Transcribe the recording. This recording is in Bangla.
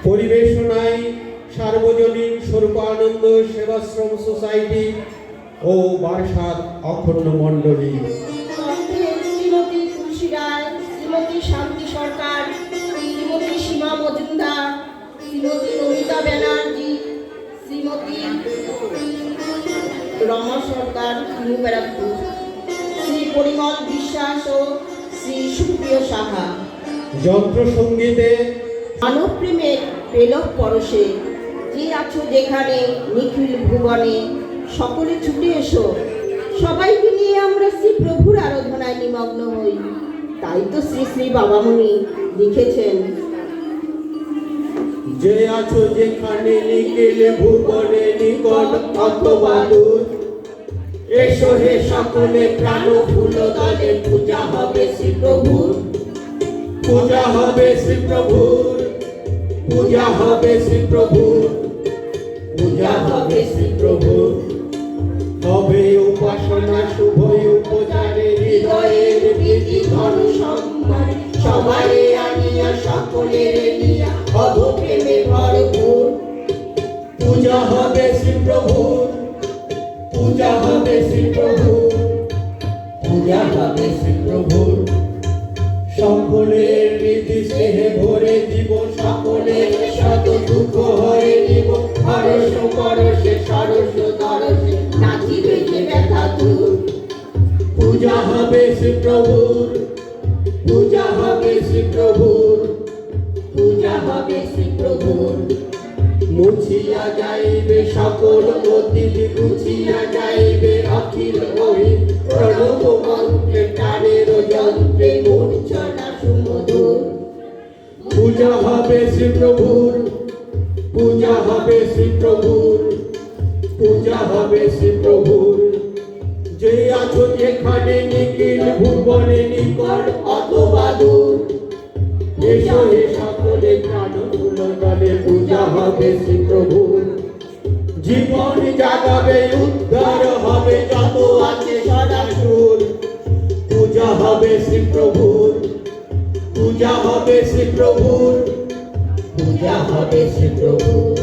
পরিবেশনায় সার্বজনীন স্বরূপানন্দ সেবাশ্রম সোসাইটি ও বারাসাত অখণ্ড মণ্ডলী। শ্রীমতী তুলসী রায়, শ্রীমতী শান্তি সরকার, শ্রীমতী সীমা মজুমদার, শ্রীমতী নমিতা ব্যানার্জি, শ্রীমতী রমা সরকার নিউ ব্যারাকপুর, শ্রী পরিমল বিশ্বাস ও শ্রী সুপ্রিয় সাহা। যন্ত্র সঙ্গীতে মানব প্রেমের পেলক পরশে যে আছো যেখানে নিখিল ভুবনে সকলে ছুটে এসো, সবাইকে নিয়ে আমরা শ্রী প্রভুর আরাধনায় নিমগ্ন হই। তাই তো শ্রী শ্রী বাবামণি লিখেছেন, যে আছো যেখানে নিখিল ভুবনে নিকট অথবা দূর, এসো হে সকলে প্রাণ ফুল দলে, পূজা হবে শ্রী প্রভুর, পূজা হবে শ্রী প্রভুর, পূজা হবে শ্রী প্রভুর, পূজা হবে শ্রী প্রভুর। হবে উপাসনা শুভ উপচারে, হৃদয়ের প্রীতি ধন সম্মান, সবাই আনিয়া সকলের নিয়া অভ প্রেমে ভরপুর। পূজা হবে শ্রী প্রভুর, পূজা হবে শ্রী প্রভুর, পূজা হবে শ্রী প্রভুর। সকলের হৃদি স্নেহে ভরে দিব, সকলের শত দুঃখ হরে দিব, হরস পরশে সরস দরসে নাচিবে যে ব্যথা দূর। পূজা হবে শ্রী প্রভুর, পূজা হবে শ্রী প্রভুর, পূজা হবে শ্রী প্রভুর। মুছিয়া যাইবে সকল অতীত, গুছিয়া যাইবে অখিল অহিত, প্রণব মন্ত্রে প্রাণের যন্ত্রে মূর্ছনা সুমধুর। পূজা হবে শ্রী প্রভুর, পূজা হবে শ্রী প্রভুর, পূজা হবে শ্রী প্রভুর। যে আছো যেখানে নিখিল ভুবনে নিকট অথবা দূর, এসো হে সকলে প্রাণ ফুল দলে, পূজা হবে শ্রী প্রভুর। জীবন জাগাবে উদ্ধার হবে যত আছে সদাসুর, পূজা হবে শ্রী প্রভুর, পূজা হবে শ্রী প্রভুর, পূজা হবে শ্রী প্রভুর।